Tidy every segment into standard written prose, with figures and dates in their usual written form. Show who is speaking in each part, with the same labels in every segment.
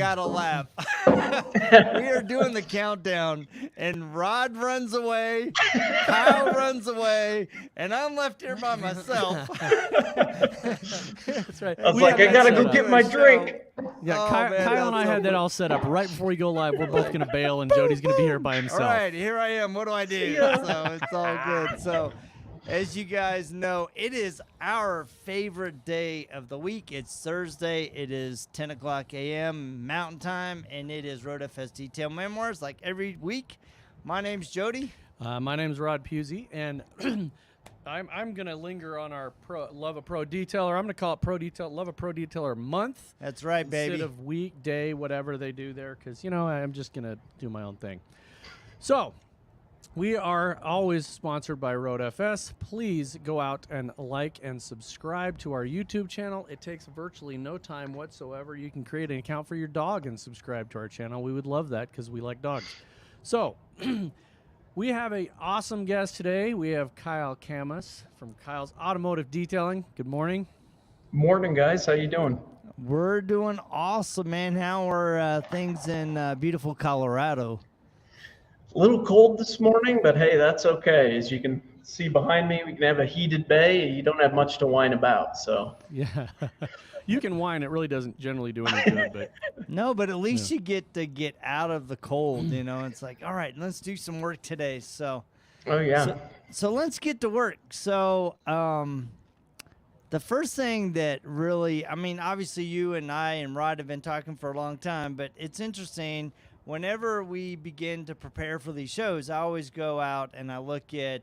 Speaker 1: gotta laugh. We are doing the countdown, and Rod runs away, Kyle runs away, and I'm left here by myself.
Speaker 2: That's right.
Speaker 3: I was like, I gotta go get my drink.
Speaker 2: Yeah,
Speaker 1: Oh,
Speaker 2: Kyle,
Speaker 1: man,
Speaker 2: Kyle and I
Speaker 1: that's
Speaker 2: had that
Speaker 1: so
Speaker 2: all set up right before we go live. We're both going to bail, and Jody's going to be here by himself.
Speaker 1: All right, here I am. What do I do? So it's all good. So, as you guys know, it is our favorite day of the week. It's Thursday. It is 10 o'clock a.m. Mountain Time, and it is RoadFS Detail Memoirs like every week. My name's Jody.
Speaker 2: My name's Rod Pusey, and I'm going to linger on our Love a Pro Detailer. I'm going to call it Love a Pro Detailer month.
Speaker 1: That's right, baby.
Speaker 2: Instead of week, day, whatever they do there, because, I'm just going to do my own thing. So, we are always sponsored by RoadFS. Please go out and like and subscribe to our YouTube channel. It takes virtually no time whatsoever. You can create an account for your dog and subscribe to our channel. We would love that because we like dogs. So, we have an awesome guest today. We have Kyle Camus from Kyle's Automotive Detailing. Good morning.
Speaker 3: Morning, guys. How you doing?
Speaker 1: We're doing awesome, man. How are things in beautiful Colorado?
Speaker 3: A little cold this morning, but hey, that's okay. As you can see behind me, we can have a heated bay. You don't have much to whine about, so.
Speaker 2: Yeah. You can whine. It really doesn't generally do any good, but.
Speaker 1: No, but at least you get to get out of the cold, It's like, all right, let's do some work today. So.
Speaker 3: Oh, yeah.
Speaker 1: So let's get to work. So, the first thing that really, obviously you and I and Rod have been talking for a long time, but it's interesting. Whenever we begin to prepare for these shows, I always go out and I look at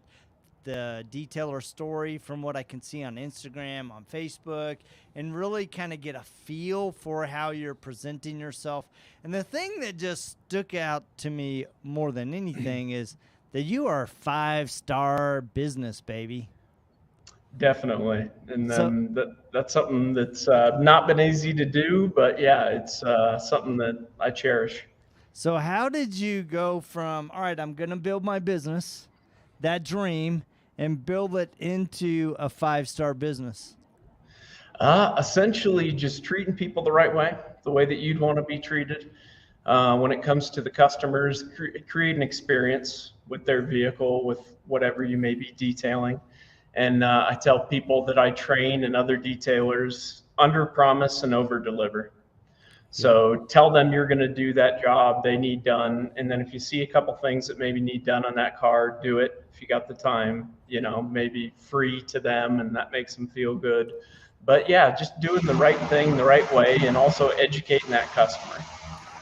Speaker 1: the detailer story from what I can see on Instagram, on Facebook, and really kind of get a feel for how you're presenting yourself. And the thing that just stuck out to me more than anything is that you are a 5-star business, baby.
Speaker 3: Definitely. And then that's something that's not been easy to do, but yeah, it's something that I cherish.
Speaker 1: So how did you go from, all right, I'm going to build my business, that dream, and build it into a 5-star business?
Speaker 3: Essentially just treating people the right way, the way that you'd want to be treated. When it comes to the customers, create an experience with their vehicle, with whatever you may be detailing. And I tell people that I train and other detailers under promise and over deliver. So tell them you're going to do that job they need done. And then if you see a couple things that maybe need done on that car, do it. If you got the time, maybe free to them, and that makes them feel good. But yeah, just doing the right thing the right way, and also educating that customer.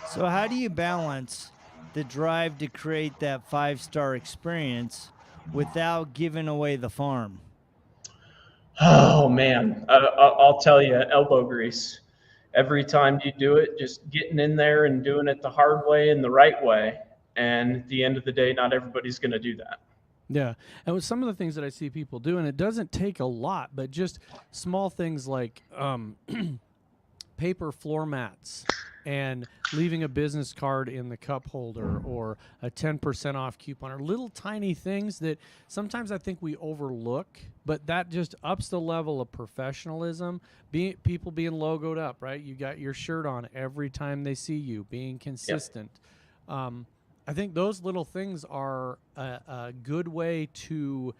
Speaker 1: So how do you balance the drive to create that 5-star experience without giving away the farm?
Speaker 3: Oh man, I'll tell you, elbow grease. Every time you do it, just getting in there and doing it the hard way and the right way. And at the end of the day, not everybody's going to do that.
Speaker 2: Yeah. And with some of the things that I see people do, and it doesn't take a lot, but just small things like paper floor mats and leaving a business card in the cup holder or a 10% off coupon, or little tiny things that sometimes I think we overlook, but that just ups the level of professionalism. People being logoed up, right? You got your shirt on every time they see you, being consistent. Yep. I think those little things are a good way to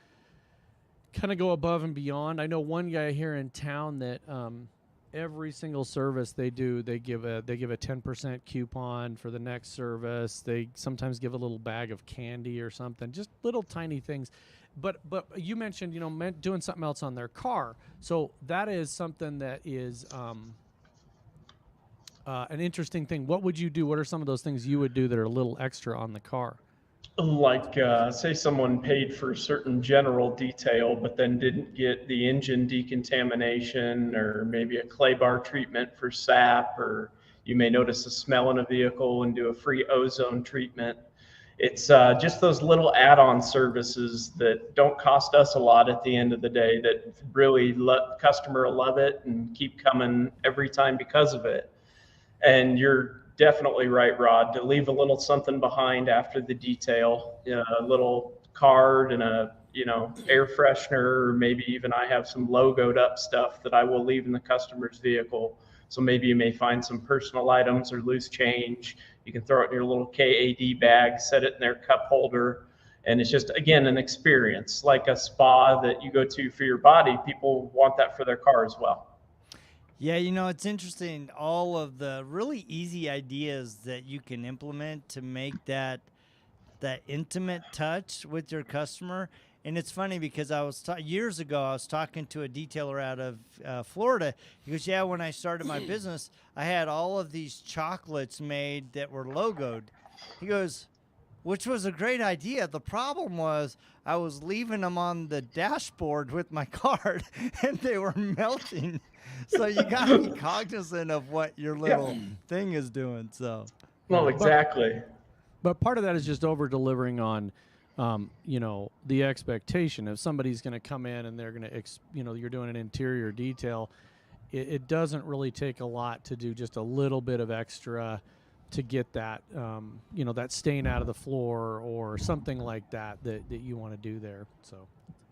Speaker 2: kind of go above and beyond. I know one guy here in town that every single service they do, they give a 10% coupon for the next service. They sometimes give a little bag of candy or something, just little tiny things. But you mentioned, doing something else on their car. So that is something that is an interesting thing. What would you do? What are some of those things you would do that are a little extra on the car?
Speaker 3: Like, say someone paid for a certain general detail, but then didn't get the engine decontamination, or maybe a clay bar treatment for sap, or you may notice a smell in a vehicle and do a free ozone treatment. It's just those little add-on services that don't cost us a lot at the end of the day, that really let the customer love it and keep coming every time because of it. And you're definitely right, Rod, to leave a little something behind after the detail, a little card and a air freshener, or maybe even I have some logoed up stuff that I will leave in the customer's vehicle, So maybe you may find some personal items or loose change. You can throw it in your little KAD bag, set it in their cup holder. And it's just, again, an experience like a spa that you go to for your body. People want that for their car as well.
Speaker 1: Yeah, it's interesting, all of the really easy ideas that you can implement to make that intimate touch with your customer. And it's funny because years ago, I was talking to a detailer out of Florida. He goes, yeah, when I started my business, I had all of these chocolates made that were logoed. He goes, which was a great idea. The problem was I was leaving them on the dashboard with my card and they were melting. So you got to be cognizant of what your little thing is doing. So,
Speaker 3: well, exactly.
Speaker 2: But part of that is just over delivering on, the expectation. If somebody's going to come in and they're going to, you're doing an interior detail, it doesn't really take a lot to do just a little bit of extra to get that, that stain out of the floor or something like that you want to do there. So.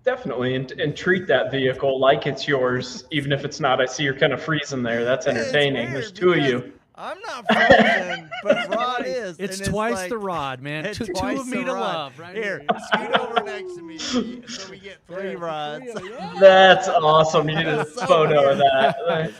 Speaker 3: Definitely, and treat that vehicle like it's yours, even if it's not. I see you're kind of freezing there. That's entertaining. There's two of you.
Speaker 1: I'm not frozen, but Rod is.
Speaker 2: It's twice the rod, man. Two of me to love, right
Speaker 1: here. Scoot over next to me so we get 3 rods.
Speaker 3: That's awesome. You need a photo of that.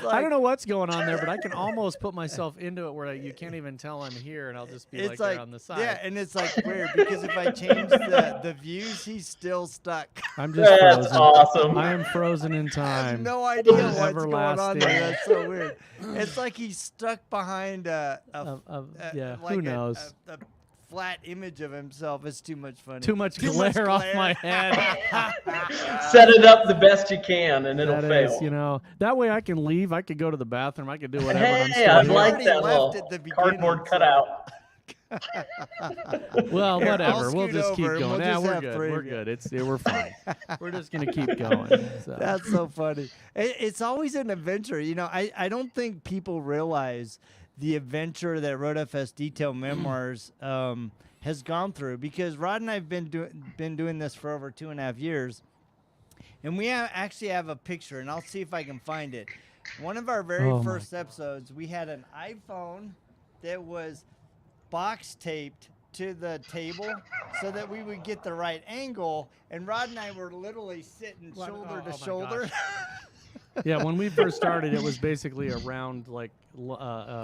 Speaker 2: I don't know what's going on there, but I can almost put myself into it where you can't even tell I'm here, and I'll just be like there on the side.
Speaker 1: Yeah, and it's like weird because if I change the views, he's still stuck.
Speaker 2: I'm just frozen.
Speaker 3: That's awesome.
Speaker 2: I am frozen in time.
Speaker 1: I have no idea what's going on there. That's so weird. It's like he's stuck behind
Speaker 2: who knows?
Speaker 1: A flat image of himself is too much fun.
Speaker 2: Too much glare off my head.
Speaker 3: Set it up the best you can, and it'll fail.
Speaker 2: Is, that way I can leave. I could go to the bathroom. I could do whatever.
Speaker 3: Hey, I like that little cardboard cutout.
Speaker 2: Well,
Speaker 1: Here,
Speaker 2: whatever. We'll just keep going.
Speaker 1: We're
Speaker 2: good. We're good. We're fine. We're just gonna keep going. So.
Speaker 1: That's so funny. It's always an adventure. I don't think people realize the adventure that RoadFS Detail Memoirs has gone through, because Rod and I have been doing this for over 2.5 years, and we actually have a picture, and I'll see if I can find it. One of our very first episodes, we had an iPhone that was box taped to the table so that we would get the right angle, and Rod and I were literally sitting shoulder to shoulder.
Speaker 2: Yeah, when we first started, it was basically a round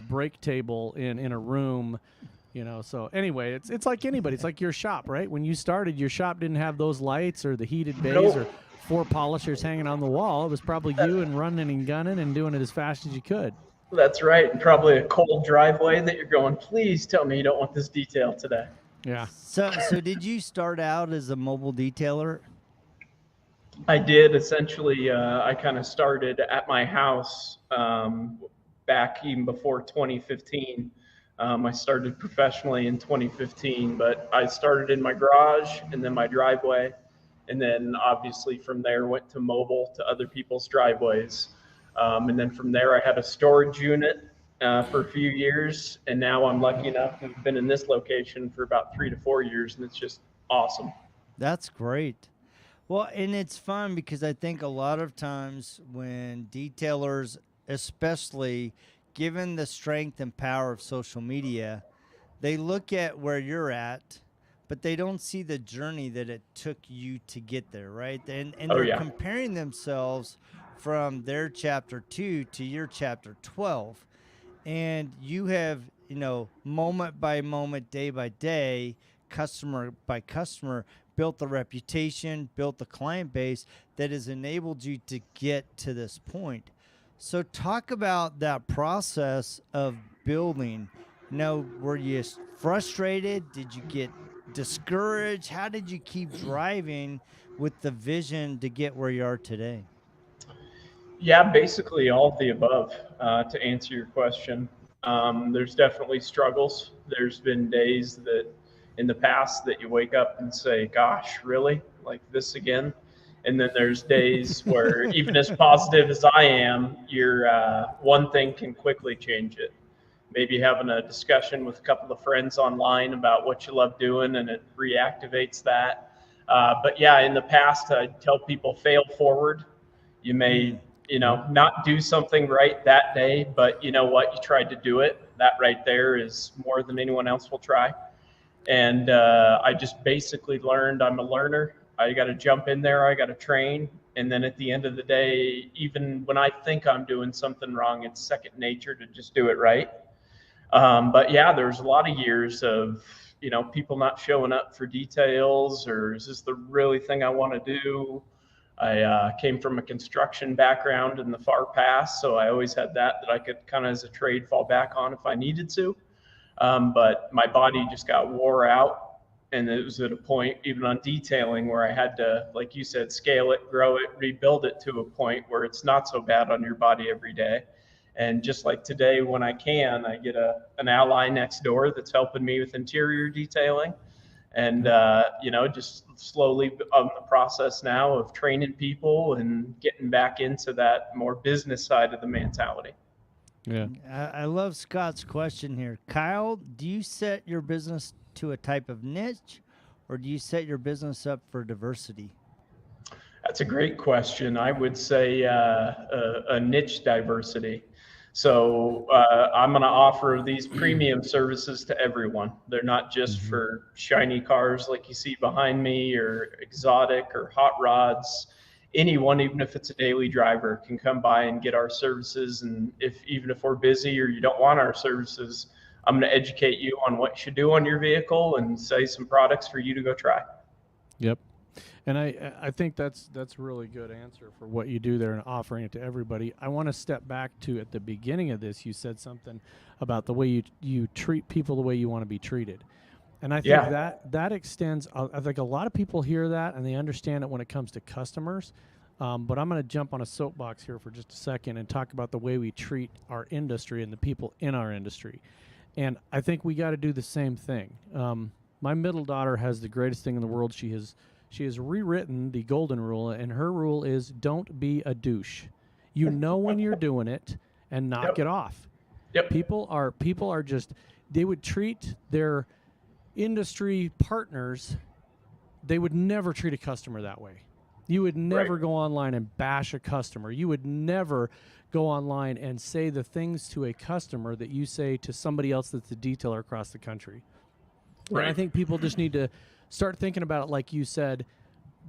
Speaker 2: break table in a room, So anyway, it's like anybody. It's like your shop, right? When you started, your shop didn't have those lights or the heated bays or 4 polishers hanging on the wall. It was probably you and running and gunning and doing it as fast as you could.
Speaker 3: That's right, and probably a cold driveway that you're going, please tell me you don't want this detail today.
Speaker 2: Yeah.
Speaker 1: So did you start out as a mobile detailer?
Speaker 3: I did. Essentially, I kind of started at my house back even before 2015. I started professionally in 2015, but I started in my garage and then my driveway. And then obviously from there went to mobile to other people's driveways. And then from there, I had a storage unit for a few years. And now I'm lucky enough to have been in this location for about 3 to 4 years. And it's just awesome.
Speaker 1: That's great. Well, and it's fun because I think a lot of times when detailers, especially given the strength and power of social media, they look at where you're at, but they don't see the journey that it took you to get there, right? And they're comparing themselves from their chapter 2 to your chapter 12. And you have, moment by moment, day by day, customer by customer, built the reputation, built the client base that has enabled you to get to this point. So talk about that process of building. Were you frustrated? Did you get discouraged? How did you keep driving with the vision to get where you are today?
Speaker 3: Yeah, basically all of the above, to answer your question. There's definitely struggles. There's been days that in the past that you wake up and say, gosh, really? Like this again? And then there's days where even as positive as I am, one thing can quickly change it. Maybe having a discussion with a couple of friends online about what you love doing, and it reactivates that. But yeah, in the past, I tell people fail forward. You may you know, not do something right that day, but you know what, you tried to do it. That right there is more than anyone else will try. And I just basically learned I'm a learner. I got to jump in there. I got to train. And then at the end of the day, even when I think I'm doing something wrong, it's second nature to just do it right. But yeah, there's a lot of years of, you know, people not showing up for details, or is this the really thing I want to do? I came from a construction background in the far past, so I always had that I could kind of as a trade fall back on if I needed to. But my body just got wore out, and it was at a point, even on detailing, where I had to, like you said, scale it, grow it, rebuild it to a point where it's not so bad on your body every day. And just like today, when I can, I get an ally next door that's helping me with interior detailing. And, you know, just slowly on the process now of training people and getting back into that more business side of the mentality.
Speaker 2: Yeah.
Speaker 1: I love Scott's question here. Kyle, do you set your business to a type of niche, or do you set your business up for diversity?
Speaker 3: That's a great question. I would say a niche diversity. So I'm going to offer these premium services to everyone. They're not just for shiny cars like you see behind me, or exotic or hot rods. Anyone, even if it's a daily driver, can come by and get our services. And even if we're busy or you don't want our services, I'm going to educate you on what you should do on your vehicle and say some products for you to go try.
Speaker 2: Yep. And I think that's a really good answer for what you do there and offering it to everybody. I want to step back to at the beginning of this, you said something about the way you treat people the way you want to be treated. And I think that extends, I think a lot of people hear that and they understand it when it comes to customers. But I'm going to jump on a soapbox here for just a second and talk about the way we treat our industry and the people in our industry. And I think we got to do the same thing. My middle daughter has the greatest thing in the world. She has rewritten the golden rule, and her rule is don't be a douche. You know when you're doing it, and knock it off.
Speaker 3: Yep.
Speaker 2: People are just, they would treat their industry partners, they would never treat a customer that way. You would never go online and bash a customer. You would never go online and say the things to a customer that you say to somebody else that's a detailer across the country. Right. And I think people just need to start thinking about it, like you said,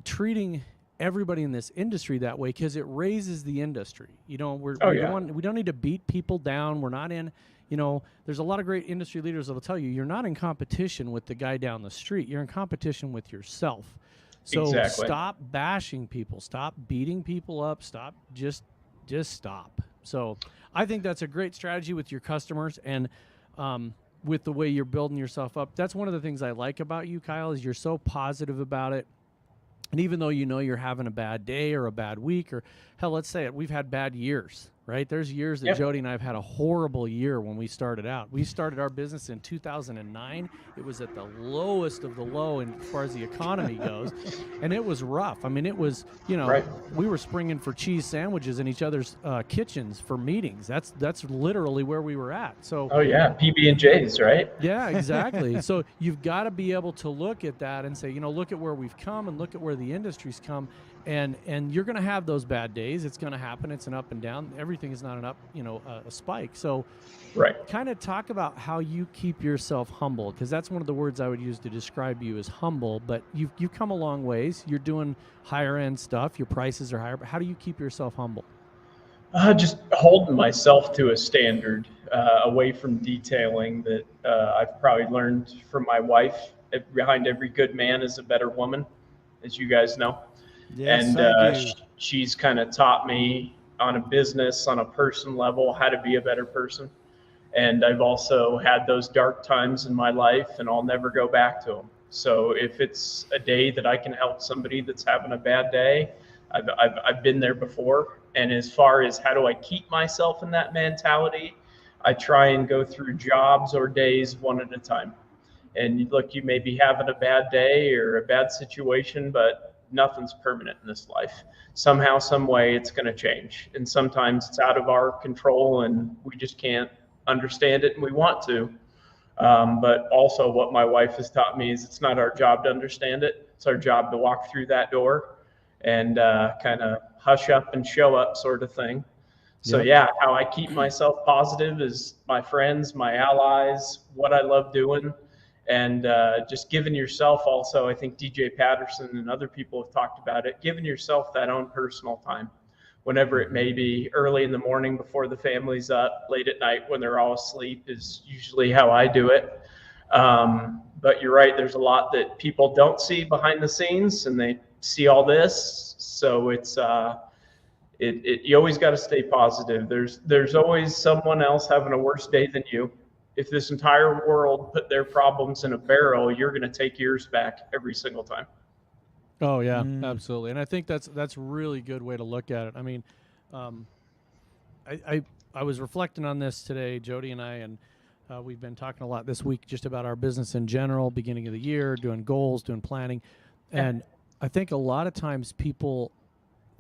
Speaker 2: treating everybody in this industry that way, because it raises the industry. You know, we don't need to beat people down. We're not in, you know, there's a lot of great industry leaders that will tell you you're not in competition with the guy down the street. You're in competition with yourself. So stop bashing people. Stop beating people up. Stop. Just stop. So I think that's a great strategy with your customers and with the way you're building yourself up. That's one of the things I like about you, Kyle, is you're so positive about it. And even though you know you're having a bad day or a bad week, or hell, let's say it, we've had bad years, right? There's years that Jody and I have had a horrible year when we started out. We started our business in 2009. It was at the lowest of the low as far as the economy goes. And it was rough. I mean, it was, you know, we were springing for cheese sandwiches in each other's kitchens for meetings. That's literally where we were at. So
Speaker 3: PB&Js, right?
Speaker 2: Yeah, exactly. So you've got to be able to look at that and say, you know, look at where we've come and look at where the industry's come. And you're going to have those bad days. It's going to happen. It's an up and down. Everything is not an up, you know, a spike. So kind of talk about how you keep yourself humble, because that's one of the words I would use to describe you as humble. But you've come a long ways. You're doing higher end stuff. Your prices are higher. But how do you keep yourself humble?
Speaker 3: Just holding myself to a standard away from detailing that I've probably learned from my wife. Behind every good man is a better woman, as you guys know.
Speaker 1: Yes,
Speaker 3: and she's kind of taught me on a business, on a person level, how to be a better person. And I've also had those dark times in my life, and I'll never go back to them. So if it's a day that I can help somebody that's having a bad day, I've been there before. And as far as how do I keep myself in that mentality, I try and go through jobs or days one at a time. And look, you may be having a bad day or a bad situation, but nothing's permanent in this life. Somehow, some way, it's going to change. And sometimes it's out of our control and we just can't understand it, and we want to. But also what my wife has taught me is it's not our job to understand it. It's our job to walk through that door and kind of hush up and show up sort of thing. So
Speaker 2: Yep.
Speaker 3: yeah, how I keep myself positive is my friends, my allies, what I love doing, and just giving yourself also, I think DJ Patterson and other people have talked about it, giving yourself that own personal time, whenever it may be. Early in the morning before the family's up, late at night when they're all asleep is usually how I do it. But you're right, there's a lot that people don't see behind the scenes, and they see all this. So it's you always got to stay positive. There's always someone else having a worse day than you. If this entire world put their problems in a barrel, you're going to take yours back every single time.
Speaker 2: Oh yeah, absolutely. And I think that's a really good way to look at it. I mean, I was reflecting on this today, Jody and I, and we've been talking a lot this week just about our business in general, beginning of the year, doing goals, doing planning. And I think a lot of times people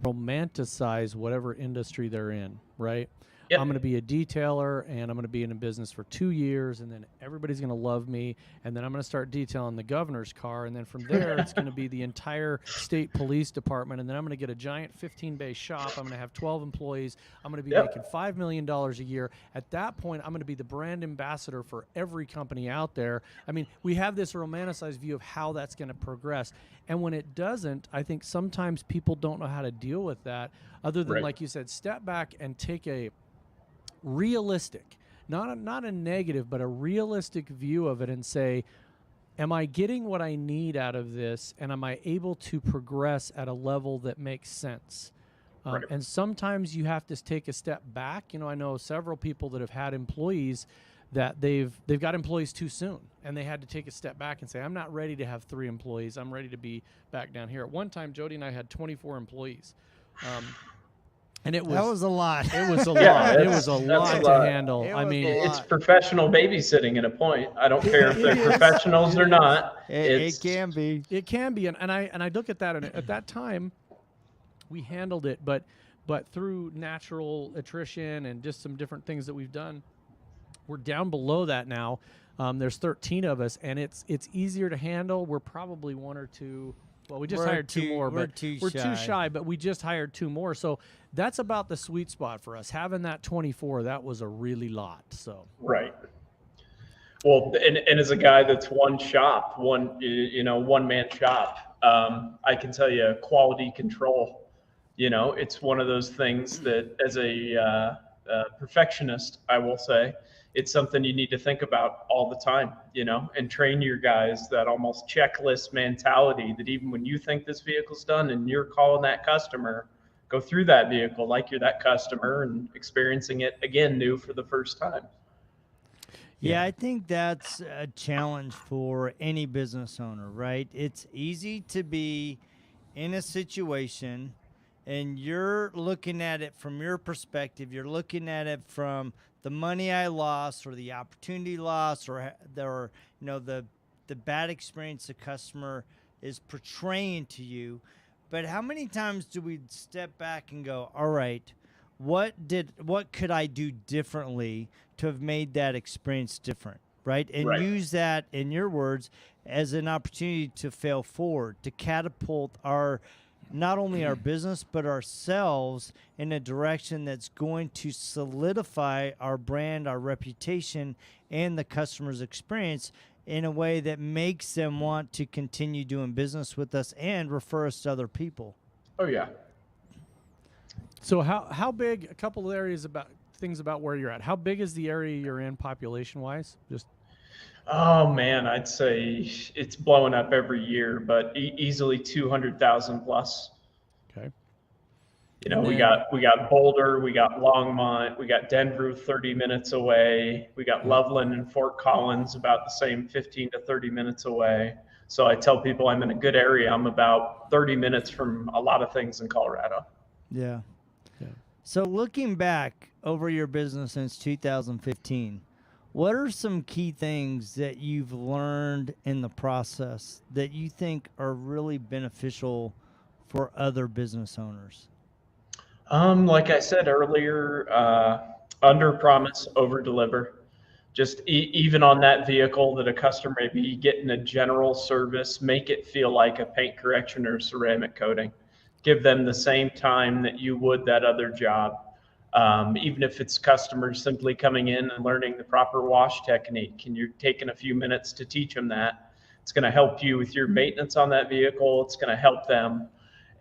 Speaker 2: romanticize whatever industry they're in, right?
Speaker 3: Yep.
Speaker 2: I'm going to be a detailer, and I'm going to be in a business for 2 years, and then everybody's going to love me, and then I'm going to start detailing the governor's car, and then from there it's going to be the entire state police department, and then I'm going to get a giant 15-bay shop. I'm going to have 12 employees. I'm going to be making $5 million a year. At that point, I'm going to be the brand ambassador for every company out there. I mean, we have this romanticized view of how that's going to progress, and when it doesn't, I think sometimes people don't know how to deal with that, other than, like you said, step back and take a realistic, not a negative, but a realistic view of it and say, am I getting what I need out of this, and am I able to progress at a level that makes sense? And sometimes you have to take a step back. You know, I know several people that have had employees that they've got employees too soon, and they had to take a step back and say, I'm not ready to have 3 employees. I'm ready to be back down here. At one time, Jody and I had 24 employees. And that was a lot. It was a lot. It was a lot to handle. I mean,
Speaker 3: it's professional babysitting at a point. I don't care if they're professionals or not.
Speaker 1: It can be.
Speaker 2: It can be, and I look at that, and at that time, we handled it, but through natural attrition and just some different things that we've done, we're down below that now. There's 13 of us, and it's easier to handle. We're probably 1 or 2. Well, we just hired 2 more, but we're too shy, but we just hired 2 more. So that's about the sweet spot for us. Having that 24, that was a really lot. So
Speaker 3: right. Well, and as a guy that's one man shop, I can tell you quality control. You know, it's one of those things that as a perfectionist, I will say, it's something you need to think about all the time, you know, and train your guys that almost checklist mentality that even when you think this vehicle's done and you're calling that customer, go through that vehicle like you're that customer and experiencing it again new for the first time.
Speaker 1: Yeah, I think that's a challenge for any business owner, right? It's easy to be in a situation and you're looking at it from your perspective. You're looking at it from the money I lost or the opportunity lost or the bad experience the customer is portraying to you. But how many times do we step back and go, all right, what could I do differently to have made that experience different, right? And use that, in your words, as an opportunity to fail forward, to catapult not only our business, but ourselves in a direction that's going to solidify our brand, our reputation, and the customer's experience in a way that makes them want to continue doing business with us and refer us to other people.
Speaker 3: Oh, yeah.
Speaker 2: So how big, a couple of areas things about where you're at. How big is the area you're in population-wise?
Speaker 3: Oh man, I'd say it's blowing up every year, but easily 200,000 plus.
Speaker 2: Okay.
Speaker 3: You know, we got Boulder, we got Longmont, we got Denver 30 minutes away, we got Loveland and Fort Collins about the same 15 to 30 minutes away. So I tell people I'm in a good area. I'm about 30 minutes from a lot of things in Colorado.
Speaker 1: Yeah. So looking back over your business since 2015, what are some key things that you've learned in the process that you think are really beneficial for other business owners?
Speaker 3: Like I said earlier, under promise, over deliver. Just even on that vehicle that a customer may be getting a general service, make it feel like a paint correction or ceramic coating. give them the same time that you would that other job. Even if it's customers simply coming in and learning the proper wash technique, and you're taking a few minutes to teach them that, it's going to help you with your maintenance on that vehicle. It's going to help them.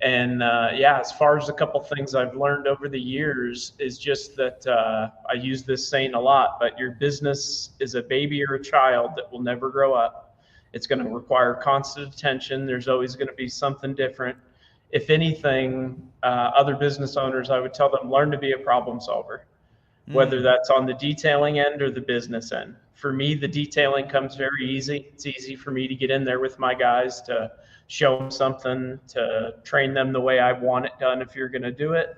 Speaker 3: And yeah, as far as a couple things I've learned over the years is just that I use this saying a lot, but your business is a baby or a child that will never grow up. It's going to require constant attention. There's always going to be something different. If anything, other business owners, I would tell them, learn to be a problem solver, whether that's on the detailing end or the business end. For me, the detailing comes very easy. It's easy for me to get in there with my guys to show them something, to train them the way I want it done if you're going to do it.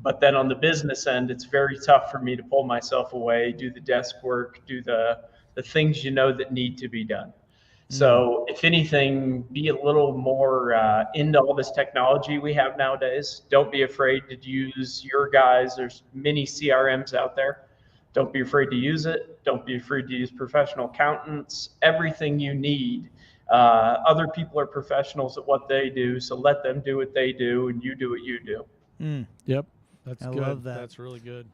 Speaker 3: But then on the business end, it's very tough for me to pull myself away, do the desk work, do the things that need to be done. So if anything, be a little more into all this technology we have nowadays. Don't be afraid to use your guys. There's many CRMs out there. Don't be afraid to use it. Don't be afraid to use professional accountants. Everything you need. Other people are professionals at what they do, so let them do what they do, and you do what you do.
Speaker 2: Yep, that's
Speaker 1: I
Speaker 2: good.
Speaker 1: love that.
Speaker 2: That's really good.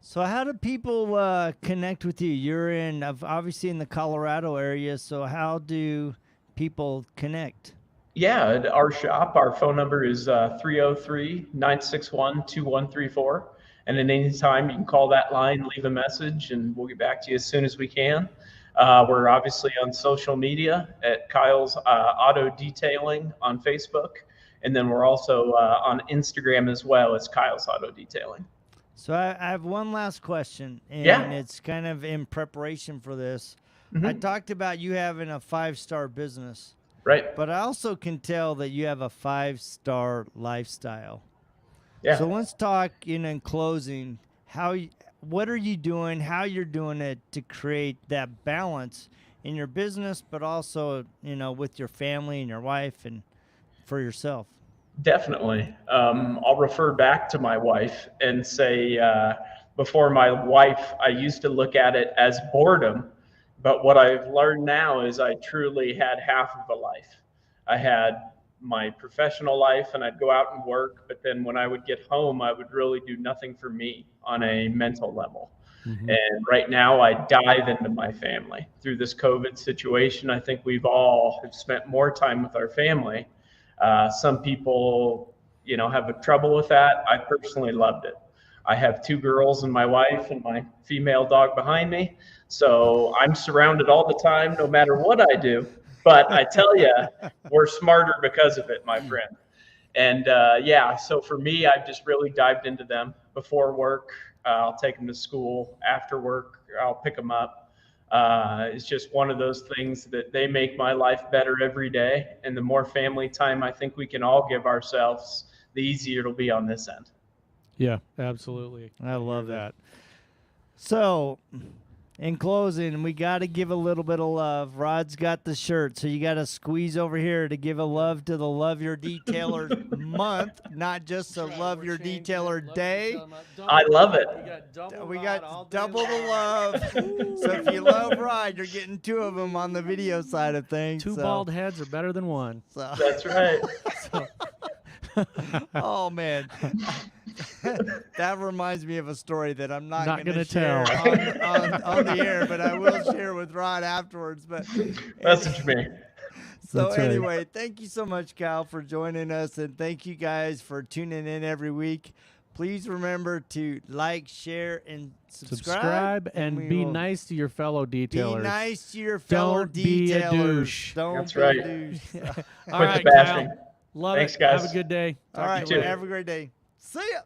Speaker 1: So how do people connect with you? You're obviously in the Colorado area, so how do people connect?
Speaker 3: Yeah, at our shop, our phone number is 303-961-2134. And at any time, you can call that line, leave a message, and we'll get back to you as soon as we can. We're obviously on social media at Kyle's Auto Detailing on Facebook. And then we're also on Instagram as well as Kyle's Auto Detailing.
Speaker 1: So I have one last question, and it's kind of in preparation for this. I talked about you having a 5-star business.
Speaker 3: Right.
Speaker 1: But I also can tell that you have a 5-star lifestyle.
Speaker 3: Yeah.
Speaker 1: So let's talk in closing, what are you doing, how you're doing it to create that balance in your business, but also, with your family and your wife and for yourself?
Speaker 3: Definitely. I'll refer back to my wife and say, before my wife, I used to look at it as boredom. But what I've learned now is I truly had half of a life. I had my professional life and I'd go out and work. But then when I would get home, I would really do nothing for me on a mental level. And right now I dive into my family. Through this COVID situation, I think we've all have spent more time with our family. Some people, have trouble with that. I personally loved it. I have 2 girls and my wife and my female dog behind me. So I'm surrounded all the time, no matter what I do. But I tell you, we're smarter because of it, my friend. And so for me, I've just really dived into them. Before work, I'll take them to school. After work, I'll pick them up. It's just one of those things that they make my life better every day. And the more family time I think we can all give ourselves, the easier it'll be on this end.
Speaker 2: Yeah, absolutely.
Speaker 1: I love that. So, in closing, we got to give a little bit of love. Rod's got the shirt, so you got to squeeze over here to give a love to the Love Your Detailer month, not just a Love Your Detailer day.
Speaker 3: I love it.
Speaker 1: We got double the love. So if you love Rod, you're getting 2 of them on the video side of things.
Speaker 2: 2 bald heads are better than 1.
Speaker 1: So.
Speaker 3: That's right.
Speaker 1: Oh, man. That reminds me of a story that I'm not going to
Speaker 2: tell
Speaker 1: on the air, but I will share with Rod afterwards. But
Speaker 3: message me.
Speaker 1: So
Speaker 2: That's right.
Speaker 1: anyway, thank you so much, Kyle, for joining us, and thank you guys for tuning in every week. Please remember to like, share, and subscribe.
Speaker 2: And be nice to your fellow detailers.
Speaker 1: Be nice to your fellow
Speaker 2: Don't be a
Speaker 1: detailers.
Speaker 2: douche.
Speaker 1: Don't
Speaker 3: That's
Speaker 1: be
Speaker 3: right.
Speaker 1: a douche.
Speaker 2: All
Speaker 3: Quit
Speaker 2: right,
Speaker 3: the bashing.
Speaker 2: Kyle. Love
Speaker 3: Thanks,
Speaker 2: it.
Speaker 3: guys.
Speaker 2: Have a good day.
Speaker 1: All right,
Speaker 3: you too.
Speaker 1: have a great day. See ya.